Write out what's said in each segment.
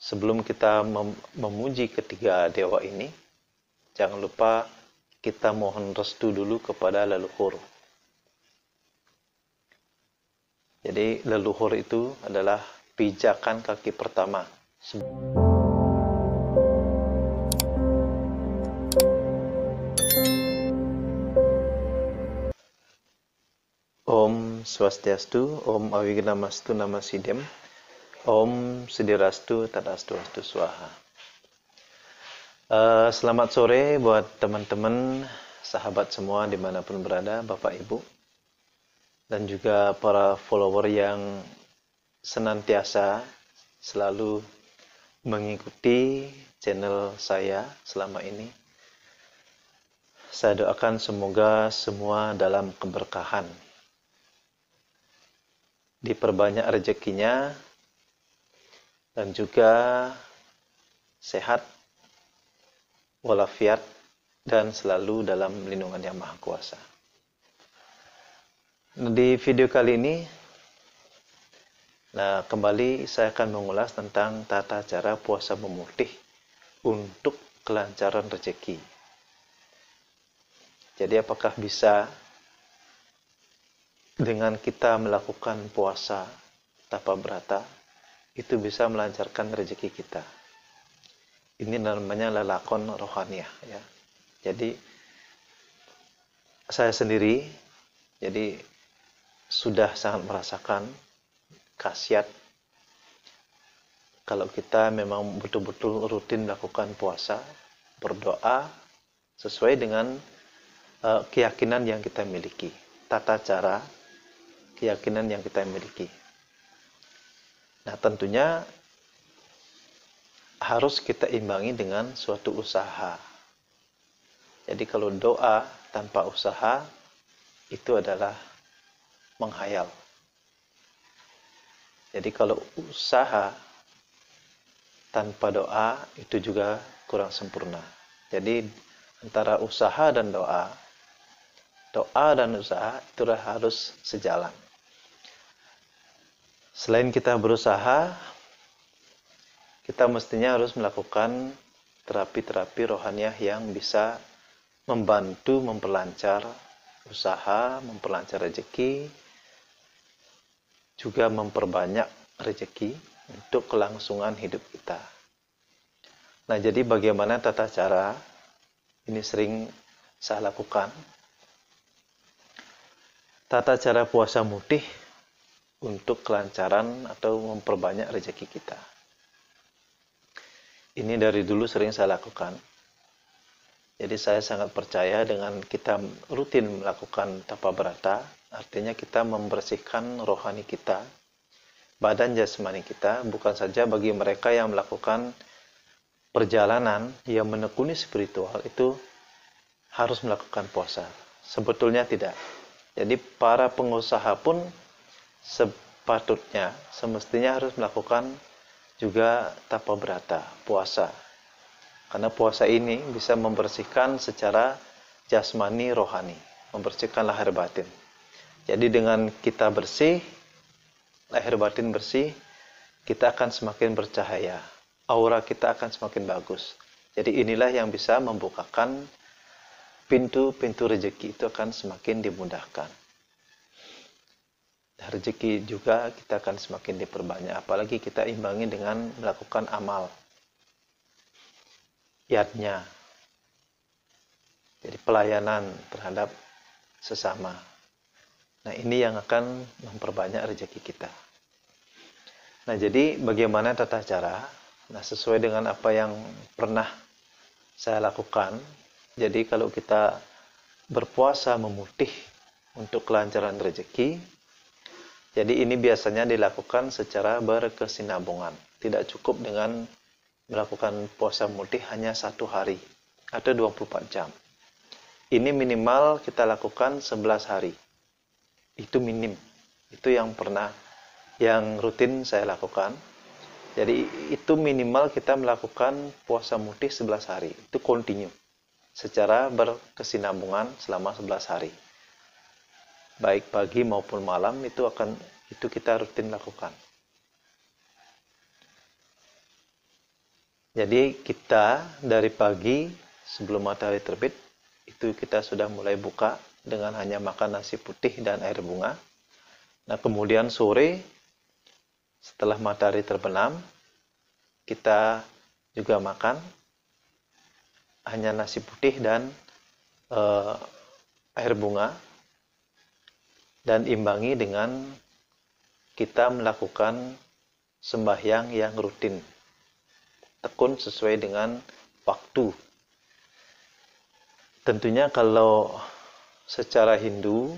Sebelum kita memuji ketiga dewa ini, jangan lupa kita mohon restu dulu kepada leluhur. Jadi leluhur itu adalah pijakan kaki pertama. Om Swastiastu, Om Awignamastu Namasidem, Om Sidirastu Tadastu Astu Swaha. Selamat sore buat teman-teman, sahabat semua dimanapun berada, Bapak Ibu, dan juga para follower yang senantiasa selalu mengikuti channel saya selama ini. Saya doakan semoga semua dalam keberkahan, diperbanyak rezekinya, dan juga sehat walafiat dan selalu dalam lindungan Yang Maha Kuasa. Di video kali ini, kembali saya akan mengulas tentang tata cara puasa memutih untuk kelancaran rezeki. Jadi apakah bisa dengan kita melakukan puasa tapa brata itu bisa melancarkan rezeki kita? Ini namanya lelakon rohaniah, ya. Jadi saya sendiri sudah sangat merasakan khasiat kalau kita memang betul-betul rutin melakukan puasa, berdoa sesuai dengan keyakinan yang kita miliki, tata cara keyakinan yang kita miliki. Nah, tentunya harus kita imbangi dengan suatu usaha. Jadi kalau doa tanpa usaha itu adalah menghayal. Jadi kalau usaha tanpa doa itu juga kurang sempurna. Jadi antara usaha dan doa dan usaha itu harus sejalan. Selain kita berusaha, kita mestinya harus melakukan terapi-terapi rohaniah yang bisa membantu memperlancar usaha, memperlancar rezeki, juga memperbanyak rezeki untuk kelangsungan hidup kita. Nah, jadi bagaimana tata cara? Ini sering saya lakukan. Tata cara puasa mutih untuk kelancaran atau memperbanyak rezeki kita. Ini dari dulu sering saya lakukan. Jadi saya sangat percaya dengan kita rutin melakukan tapa brata, artinya kita membersihkan rohani kita, badan jasmani kita, bukan saja bagi mereka yang melakukan perjalanan yang menekuni spiritual itu harus melakukan puasa. Sebetulnya tidak. Jadi para pengusaha pun semestinya harus melakukan juga tapa brata, puasa. Karena puasa ini bisa membersihkan secara jasmani rohani, membersihkan lahir batin. Jadi dengan kita bersih, lahir batin bersih, kita akan semakin bercahaya. Aura kita akan semakin bagus. Jadi inilah yang bisa membukakan pintu-pintu rezeki itu akan semakin dimudahkan. Rezeki juga kita akan semakin diperbanyak, apalagi kita imbangi dengan melakukan amal yadnya, jadi pelayanan terhadap sesama. Nah, ini yang akan memperbanyak rezeki kita. Nah, jadi bagaimana tata cara? Nah, sesuai dengan apa yang pernah saya lakukan. Jadi kalau kita berpuasa memutih untuk kelancaran rezeki, jadi ini biasanya dilakukan secara berkesinambungan. Tidak cukup dengan melakukan puasa mutih hanya 1 hari atau 24 jam. Ini minimal kita lakukan 11 hari. Itu minim. Itu yang rutin saya lakukan. Jadi itu minimal kita melakukan puasa mutih 11 hari. Itu continue. Secara berkesinambungan selama 11 hari. Baik pagi maupun malam itu kita rutin lakukan. Jadi kita dari pagi sebelum matahari terbit itu kita sudah mulai buka dengan hanya makan nasi putih dan air bunga. Nah, kemudian sore setelah matahari terbenam kita juga makan hanya nasi putih dan air bunga, dan imbangi dengan kita melakukan sembahyang yang rutin, tekun sesuai dengan waktu. Tentunya kalau secara Hindu,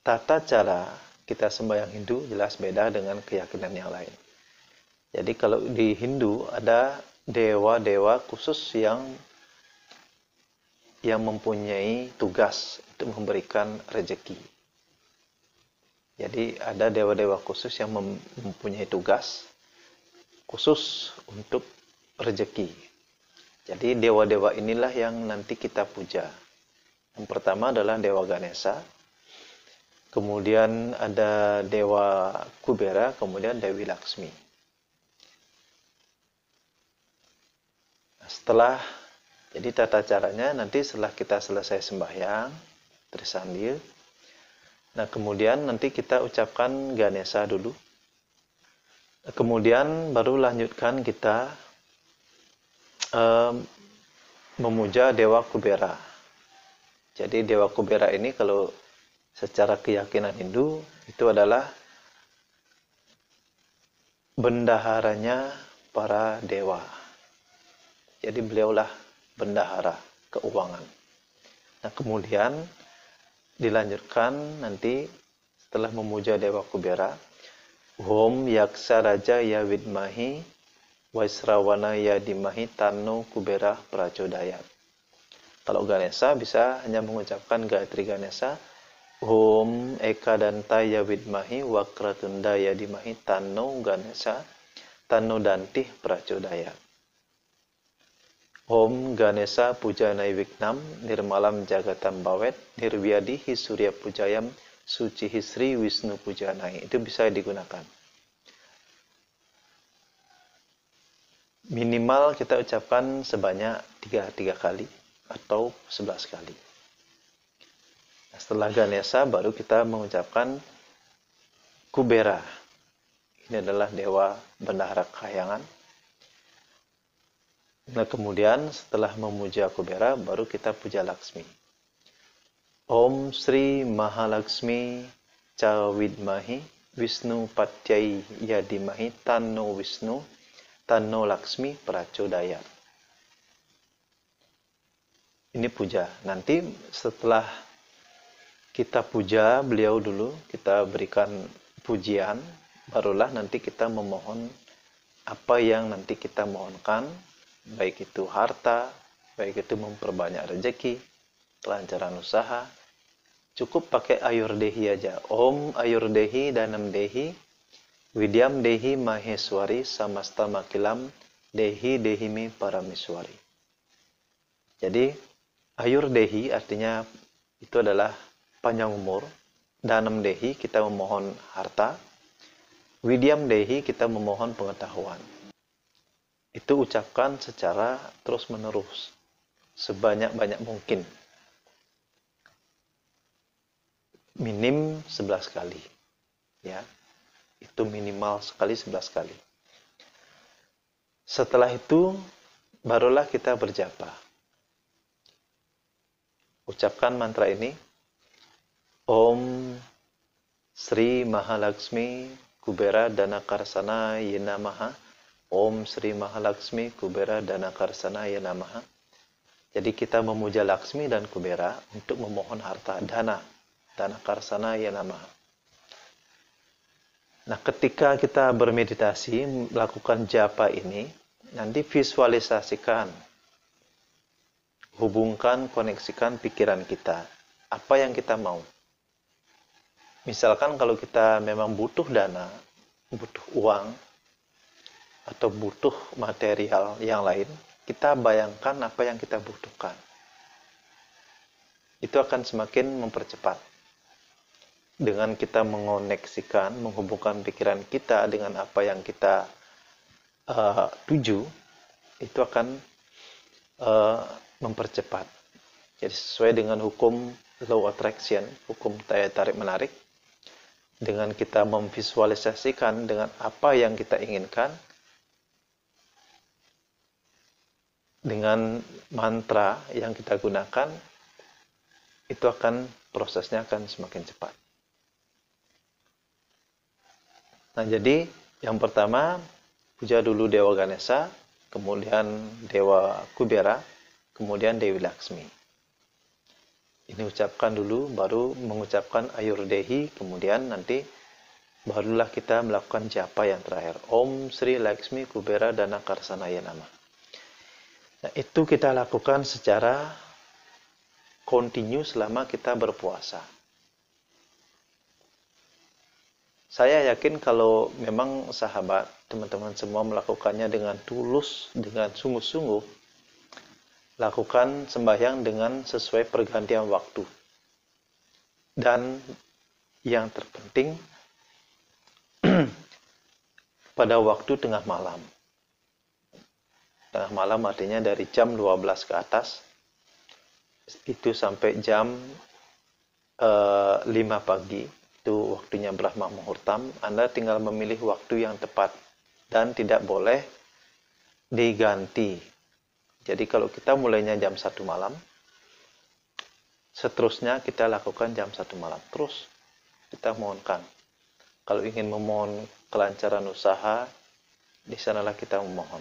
tata cara kita sembahyang Hindu jelas beda dengan keyakinan yang lain. Jadi kalau di Hindu ada dewa-dewa khusus yang mempunyai tugas untuk memberikan rezeki. Jadi ada dewa-dewa khusus yang mempunyai tugas khusus untuk rezeki. Jadi dewa-dewa inilah yang nanti kita puja. Yang pertama adalah Dewa Ganesha, kemudian ada Dewa Kubera, kemudian Dewi Laksmi. Jadi tata caranya nanti setelah kita selesai sembahyang, trisambil, nah kemudian nanti kita ucapkan Ganesha dulu. Kemudian baru lanjutkan kita memuja Dewa Kubera. Jadi Dewa Kubera ini kalau secara keyakinan Hindu itu adalah bendaharanya para dewa. Jadi beliaulah bendahara keuangan. Nah, kemudian dilanjutkan nanti setelah memuja Dewa Kubera, Om Yaksa Raja Ya Widmahi Waisrawana Ya Dimahi Tanno Kubera Prachodayat. Kalau Ganesha bisa hanya mengucapkan Gayatri Ganesha, Om Eka Danta Ya Widmahi Wakratunda Ya Dimahi Tanno Ganesha Tanno Dantih Prachodayat. Om Ganesha Pujanai Viknam Nirmalam Jagatam Bawet Nirvyadihi Surya Pujayam Sucihi Sri Wisnu Pujanai. Itu bisa digunakan. Minimal kita ucapkan sebanyak 3 kali atau 11 kali. Nah, setelah Ganesha baru kita mengucapkan Kubera. Ini adalah dewa bendahara kekayangan. Nah, kemudian setelah memuja Kubera baru kita puja Laksmi. Om Sri Mahalaksmi Cawidmahi Wisnu Patyai Yadimahi Tanno Wisnu Tanno Laksmi Prachodayat. Ini puja. Nanti setelah kita puja beliau dulu, kita berikan pujian, barulah nanti kita memohon apa yang nanti kita mohonkan, baik itu harta, baik itu memperbanyak rezeki, kelancaran usaha. Cukup pakai Ayurdehi aja. Om Ayurdehi Danam Dehi Widyam Dehi Maheswari Samasta Makilam Dehi Dehimi Parameswari. Jadi Ayurdehi artinya itu adalah panjang umur. Danam Dehi kita memohon harta. Widyam Dehi kita memohon pengetahuan. Itu ucapkan secara terus-menerus, sebanyak-banyak mungkin. Minim 11 kali. Ya. Itu minimal sekali 11 kali. Setelah itu, barulah kita berjapa. Ucapkan mantra ini. Om Sri Mahalaksmi Kubera Danakarsana Yenamaha. Om Sri Mahalaksmi Kubera Danakarsana Yenamaha. Jadi kita memuja Laksmi dan Kubera untuk memohon harta dana. Danakarsana Yenamaha. Nah, ketika kita bermeditasi, melakukan japa ini, nanti visualisasikan, hubungkan, koneksikan pikiran kita. Apa yang kita mau? Misalkan kalau kita memang butuh dana, butuh uang, atau butuh material yang lain, kita bayangkan apa yang kita butuhkan. Itu akan semakin mempercepat. dengan kita menghubungkan pikiran kita dengan apa yang kita tuju, itu akan mempercepat. Jadi sesuai dengan hukum law attraction, hukum daya tarik menarik, dengan kita memvisualisasikan dengan apa yang kita inginkan, dengan mantra yang kita gunakan, itu prosesnya akan semakin cepat. Nah, jadi yang pertama, puja dulu Dewa Ganesha, kemudian Dewa Kubera, kemudian Dewi Laksmi. Ini ucapkan dulu, baru mengucapkan Ayurdehi, kemudian nanti barulah kita melakukan japa yang terakhir. Om Sri Laksmi Kubera Dana Karsanaya Namah. Nah, itu kita lakukan secara kontinu selama kita berpuasa. Saya yakin kalau memang sahabat, teman-teman semua melakukannya dengan tulus, dengan sungguh-sungguh, lakukan sembahyang dengan sesuai pergantian waktu. Dan yang terpenting, pada waktu tengah malam. Tengah malam artinya dari jam 12 ke atas, itu sampai jam 5 pagi, itu waktunya Brahma Muhurtam. Anda tinggal memilih waktu yang tepat dan tidak boleh diganti. Jadi kalau kita mulainya jam 1 malam, seterusnya kita lakukan jam 1 malam. Terus kita mohonkan. Kalau ingin memohon kelancaran usaha, di sanalah kita memohon.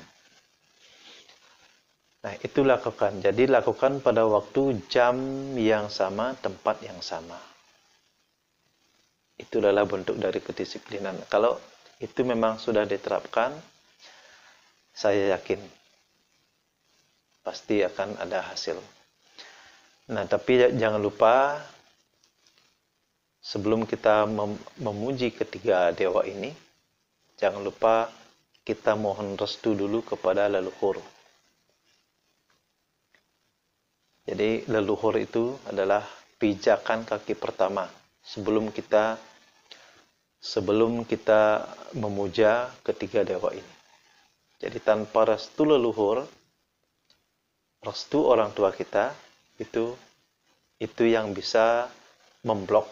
Nah, itu lakukan. Jadi lakukan pada waktu jam yang sama, tempat yang sama. Itu adalah bentuk dari kedisiplinan. Kalau itu memang sudah diterapkan, saya yakin pasti akan ada hasil. Nah, tapi jangan lupa sebelum kita memuji ketiga dewa ini, jangan lupa kita mohon restu dulu kepada leluhur. Jadi leluhur itu adalah pijakan kaki pertama sebelum kita memuja ketiga dewa ini. Jadi tanpa restu leluhur, restu orang tua kita, itu yang bisa memblok.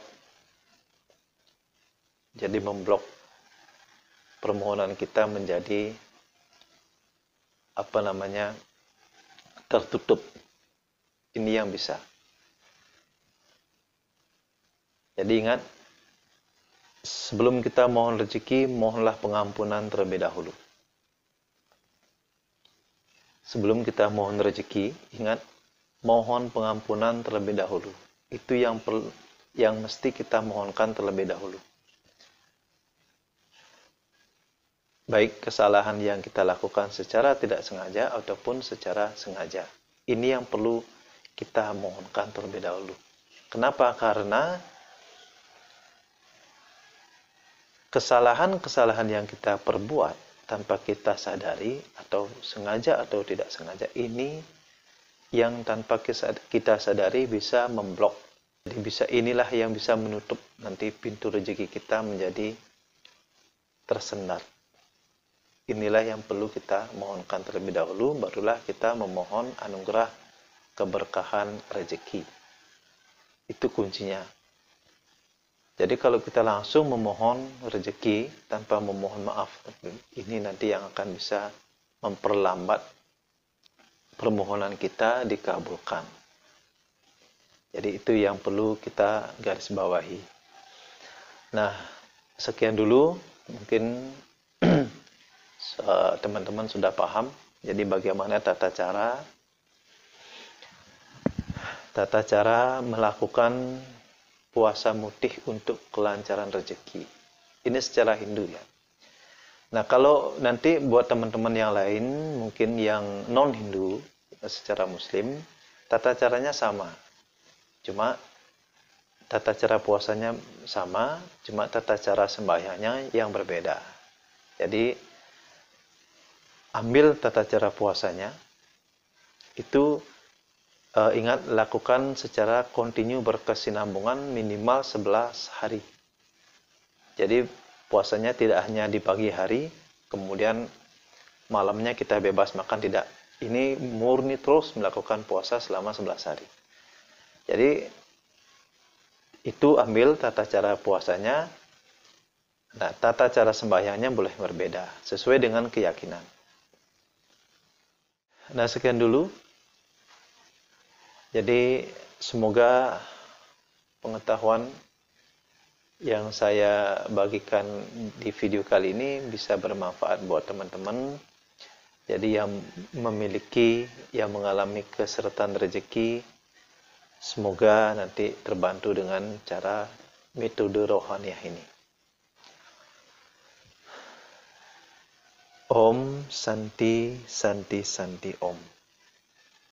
Jadi memblok permohonan kita menjadi tertutup. Ini yang bisa. Jadi ingat, sebelum kita mohon rezeki, mohonlah pengampunan terlebih dahulu. Sebelum kita mohon rezeki, ingat, mohon pengampunan terlebih dahulu. Itu yang mesti kita mohonkan terlebih dahulu. Baik kesalahan yang kita lakukan secara tidak sengaja ataupun secara sengaja. Ini yang perlu kita mohonkan terlebih dahulu. Kenapa? Karena kesalahan-kesalahan yang kita perbuat tanpa kita sadari, atau sengaja atau tidak sengaja, ini yang tanpa kita sadari bisa memblok. Jadi inilah yang bisa menutup nanti pintu rezeki kita menjadi tersendat. Inilah yang perlu kita mohonkan terlebih dahulu, barulah kita memohon anugerah keberkahan rezeki. Itu kuncinya. Jadi kalau kita langsung memohon rezeki tanpa memohon maaf, ini nanti yang akan bisa memperlambat permohonan kita dikabulkan. Jadi itu yang perlu kita garis bawahi. Nah, sekian dulu. Mungkin teman-teman sudah paham. Jadi bagaimana tata cara melakukan puasa mutih untuk kelancaran rezeki. Ini secara Hindu ya. Nah, kalau nanti buat teman-teman yang lain, mungkin yang non-Hindu, secara Muslim, tata caranya sama. Cuma tata cara puasanya sama, cuma tata cara sembahyangnya yang berbeda. Jadi, ambil tata cara puasanya, itu ingat lakukan secara kontinu berkesinambungan minimal 11 hari. Jadi puasanya tidak hanya di pagi hari, kemudian malamnya kita bebas makan, tidak. Ini murni terus melakukan puasa selama 11 hari. Jadi itu ambil tata cara puasanya. Nah, tata cara sembahyangnya boleh berbeda sesuai dengan keyakinan. Nah, sekian dulu. Jadi semoga pengetahuan yang saya bagikan di video kali ini bisa bermanfaat buat teman-teman. Jadi yang memiliki, yang mengalami kesertaan rezeki, semoga nanti terbantu dengan cara metode rohaniah ini. Om Santi Santi Santi Om.